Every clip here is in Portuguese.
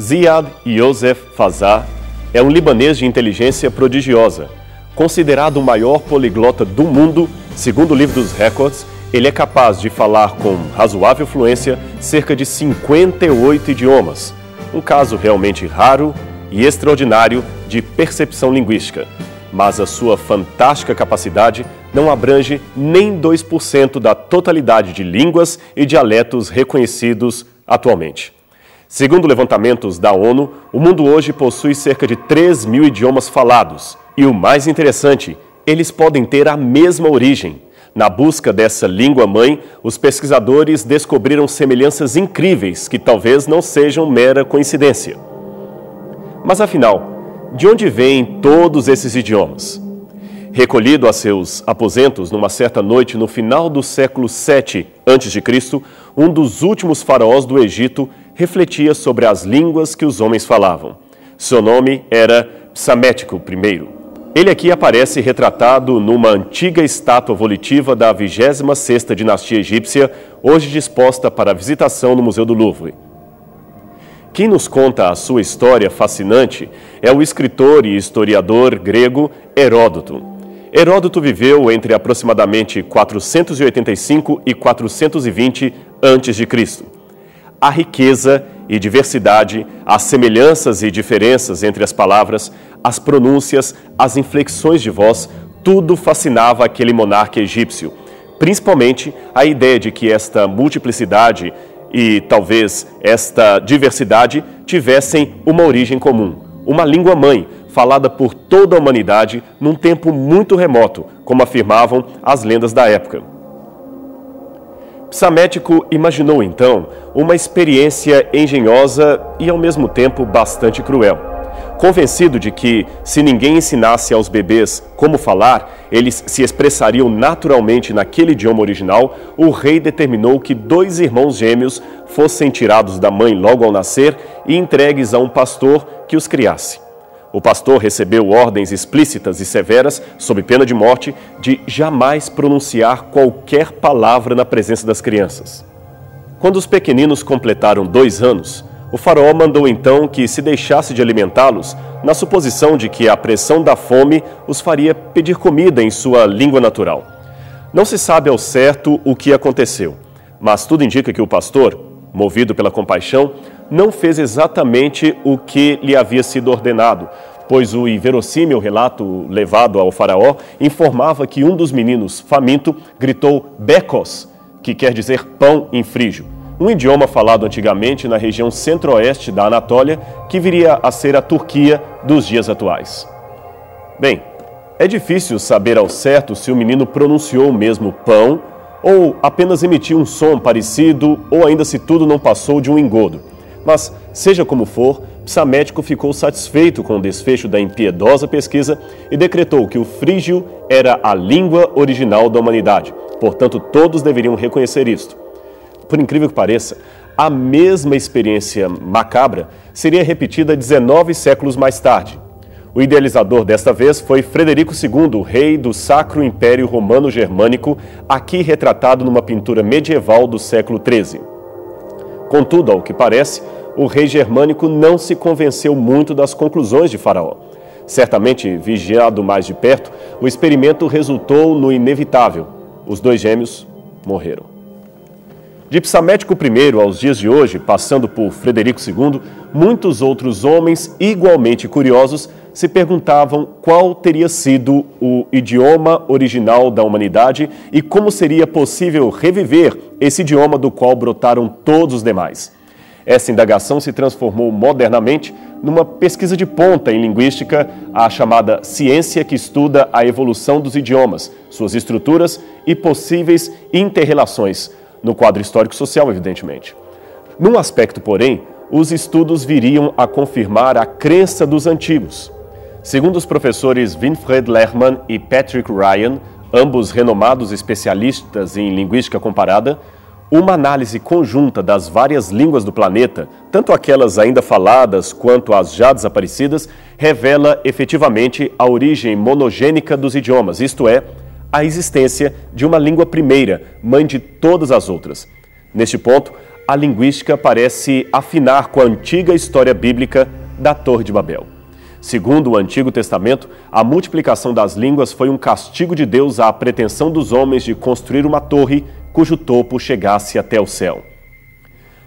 Ziad Yosef Fazar é um libanês de inteligência prodigiosa. Considerado o maior poliglota do mundo, segundo o livro dos recordes, ele é capaz de falar com razoável fluência cerca de 58 idiomas. Um caso realmente raro e extraordinário de percepção linguística. Mas a sua fantástica capacidade não abrange nem 2% da totalidade de línguas e dialetos reconhecidos atualmente. Segundo levantamentos da ONU, o mundo hoje possui cerca de 3.000 idiomas falados. E o mais interessante, eles podem ter a mesma origem. Na busca dessa língua-mãe, os pesquisadores descobriram semelhanças incríveis que talvez não sejam mera coincidência. Mas afinal, de onde vêm todos esses idiomas? Recolhido a seus aposentos numa certa noite no final do século VII a.C., um dos últimos faraós do Egito refletia sobre as línguas que os homens falavam. Seu nome era Psamético I. Ele aqui aparece retratado numa antiga estátua volitiva da 26ª dinastia egípcia, hoje disposta para visitação no Museu do Louvre. Quem nos conta a sua história fascinante é o escritor e historiador grego Heródoto. Heródoto viveu entre aproximadamente 485 e 420 a.C. A riqueza e diversidade, as semelhanças e diferenças entre as palavras, as pronúncias, as inflexões de voz, tudo fascinava aquele monarca egípcio. Principalmente a ideia de que esta multiplicidade e talvez esta diversidade tivessem uma origem comum, uma língua-mãe falada por toda a humanidade num tempo muito remoto, como afirmavam as lendas da época. Psamético imaginou então uma experiência engenhosa e ao mesmo tempo bastante cruel. Convencido de que, se ninguém ensinasse aos bebês como falar, eles se expressariam naturalmente naquele idioma original, o rei determinou que 2 irmãos gêmeos fossem tirados da mãe logo ao nascer e entregues a um pastor que os criasse. O pastor recebeu ordens explícitas e severas, sob pena de morte, de jamais pronunciar qualquer palavra na presença das crianças. Quando os pequeninos completaram 2 anos, o faraó mandou então que se deixasse de alimentá-los, na suposição de que a pressão da fome os faria pedir comida em sua língua natural. Não se sabe ao certo o que aconteceu, mas tudo indica que o pastor, movido pela compaixão, não fez exatamente o que lhe havia sido ordenado, pois o inverossímil relato levado ao faraó informava que um dos meninos, faminto, gritou bekos, que quer dizer pão em frígio, um idioma falado antigamente na região centro-oeste da Anatólia, que viria a ser a Turquia dos dias atuais. Bem, é difícil saber ao certo se o menino pronunciou mesmo pão ou apenas emitiu um som parecido ou ainda se tudo não passou de um engodo. Mas, seja como for, Psamético ficou satisfeito com o desfecho da impiedosa pesquisa e decretou que o frígio era a língua original da humanidade. Portanto, todos deveriam reconhecer isto. Por incrível que pareça, a mesma experiência macabra seria repetida 19 séculos mais tarde. O idealizador desta vez foi Frederico II, rei do Sacro Império Romano Germânico, aqui retratado numa pintura medieval do século XIII. Contudo, ao que parece, o rei germânico não se convenceu muito das conclusões de Faraó. Certamente, vigiado mais de perto, o experimento resultou no inevitável. Os 2 gêmeos morreram. De Psamético I aos dias de hoje, passando por Frederico II, muitos outros homens igualmente curiosos se perguntavam qual teria sido o idioma original da humanidade e como seria possível reviver esse idioma do qual brotaram todos os demais. Essa indagação se transformou modernamente numa pesquisa de ponta em linguística, a chamada ciência que estuda a evolução dos idiomas, suas estruturas e possíveis interrelações, no quadro histórico-social, evidentemente. Num aspecto, porém, os estudos viriam a confirmar a crença dos antigos. Segundo os professores Winfried Lehmann e Patrick Ryan, ambos renomados especialistas em linguística comparada, uma análise conjunta das várias línguas do planeta, tanto aquelas ainda faladas quanto as já desaparecidas, revela efetivamente a origem monogênica dos idiomas, isto é, a existência de uma língua primeira, mãe de todas as outras. Neste ponto, a linguística parece afinar com a antiga história bíblica da Torre de Babel. Segundo o Antigo Testamento, a multiplicação das línguas foi um castigo de Deus à pretensão dos homens de construir uma torre cujo topo chegasse até o céu.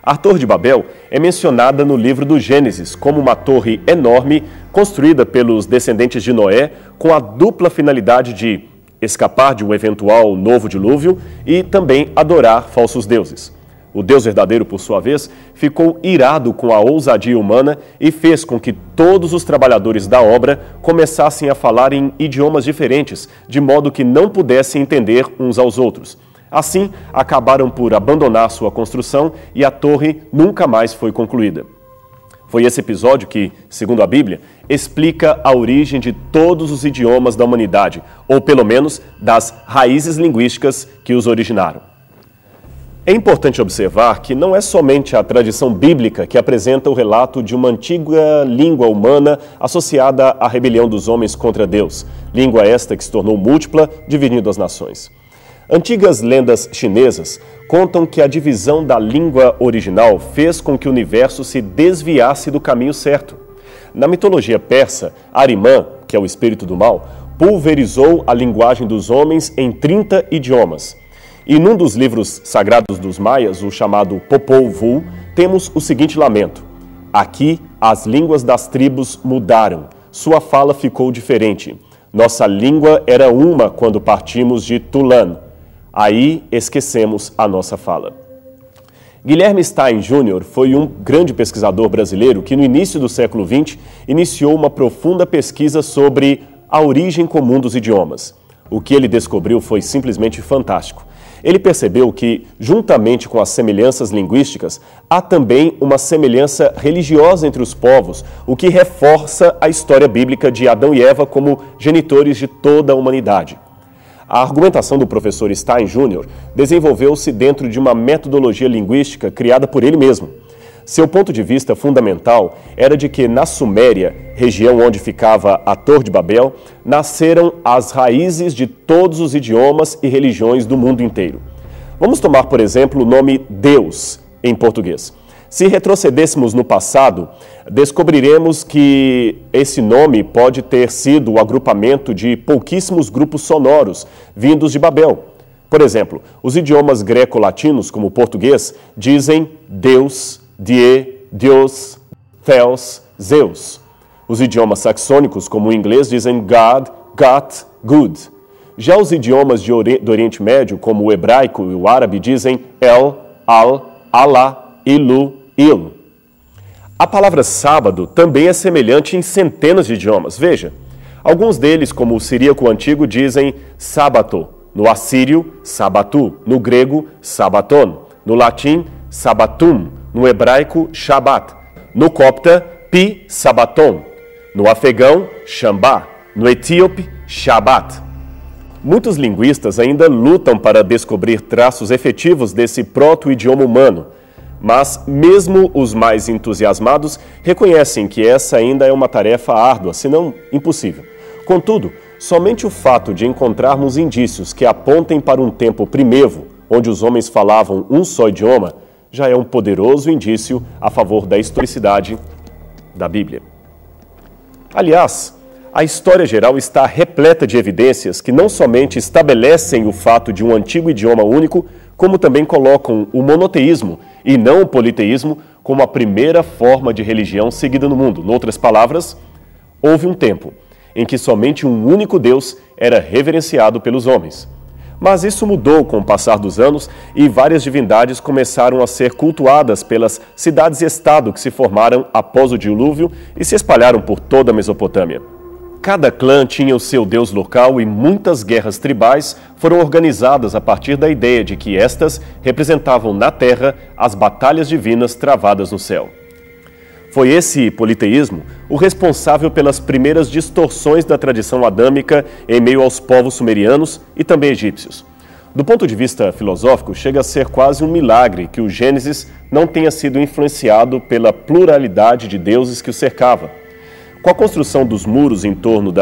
A Torre de Babel é mencionada no livro do Gênesis como uma torre enorme construída pelos descendentes de Noé com a dupla finalidade de escapar de um eventual novo dilúvio e também adorar falsos deuses. O Deus verdadeiro, por sua vez, ficou irado com a ousadia humana e fez com que todos os trabalhadores da obra começassem a falar em idiomas diferentes, de modo que não pudessem entender uns aos outros. Assim, acabaram por abandonar sua construção e a torre nunca mais foi concluída. Foi esse episódio que, segundo a Bíblia, explica a origem de todos os idiomas da humanidade, ou pelo menos das raízes linguísticas que os originaram. É importante observar que não é somente a tradição bíblica que apresenta o relato de uma antiga língua humana associada à rebelião dos homens contra Deus, língua esta que se tornou múltipla, dividindo as nações. Antigas lendas chinesas contam que a divisão da língua original fez com que o universo se desviasse do caminho certo. Na mitologia persa, Ahriman, que é o espírito do mal, pulverizou a linguagem dos homens em 30 idiomas. E num dos livros sagrados dos maias, o chamado Popol Vuh, temos o seguinte lamento: aqui as línguas das tribos mudaram, sua fala ficou diferente. Nossa língua era uma quando partimos de Tulan. Aí esquecemos a nossa fala. Guilherme Stein Jr. foi um grande pesquisador brasileiro que no início do século XX iniciou uma profunda pesquisa sobre a origem comum dos idiomas. O que ele descobriu foi simplesmente fantástico. Ele percebeu que, juntamente com as semelhanças linguísticas, há também uma semelhança religiosa entre os povos, o que reforça a história bíblica de Adão e Eva como genitores de toda a humanidade. A argumentação do professor Stein Jr. desenvolveu-se dentro de uma metodologia linguística criada por ele mesmo. Seu ponto de vista fundamental era de que na Suméria, região onde ficava a Torre de Babel, nasceram as raízes de todos os idiomas e religiões do mundo inteiro. Vamos tomar, por exemplo, o nome Deus em português. Se retrocedêssemos no passado, descobriremos que esse nome pode ter sido o agrupamento de pouquíssimos grupos sonoros vindos de Babel. Por exemplo, os idiomas greco-latinos, como o português, dizem Deus, Die, Deus, Theos, Zeus. Os idiomas saxônicos, como o inglês, dizem God, Got, Good. Já os idiomas do Oriente Médio, como o hebraico e o árabe, dizem El, Al, Allah, Ilu, Il. A palavra sábado também é semelhante em centenas de idiomas. Veja, alguns deles, como o siríaco antigo, dizem Sábato. No assírio, Sabatu. No grego, Sabaton. No latim, Sabatum. No hebraico, Shabat. No copta, Pi Sabaton. No afegão, Shambá. No etíope, Shabat. Muitos linguistas ainda lutam para descobrir traços efetivos desse proto-idioma humano, mas mesmo os mais entusiasmados reconhecem que essa ainda é uma tarefa árdua, se não impossível. Contudo, somente o fato de encontrarmos indícios que apontem para um tempo primevo, onde os homens falavam um só idioma, já é um poderoso indício a favor da historicidade da Bíblia. Aliás, a história geral está repleta de evidências que não somente estabelecem o fato de um antigo idioma único, como também colocam o monoteísmo e não o politeísmo como a primeira forma de religião seguida no mundo. Em outras palavras, houve um tempo em que somente um único Deus era reverenciado pelos homens. Mas isso mudou com o passar dos anos e várias divindades começaram a ser cultuadas pelas cidades-estado que se formaram após o dilúvio e se espalharam por toda a Mesopotâmia. Cada clã tinha o seu deus local e muitas guerras tribais foram organizadas a partir da ideia de que estas representavam na terra as batalhas divinas travadas no céu. Foi esse politeísmo o responsável pelas primeiras distorções da tradição adâmica em meio aos povos sumerianos e também egípcios. Do ponto de vista filosófico, chega a ser quase um milagre que o Gênesis não tenha sido influenciado pela pluralidade de deuses que o cercava. Com a construção dos muros em torno da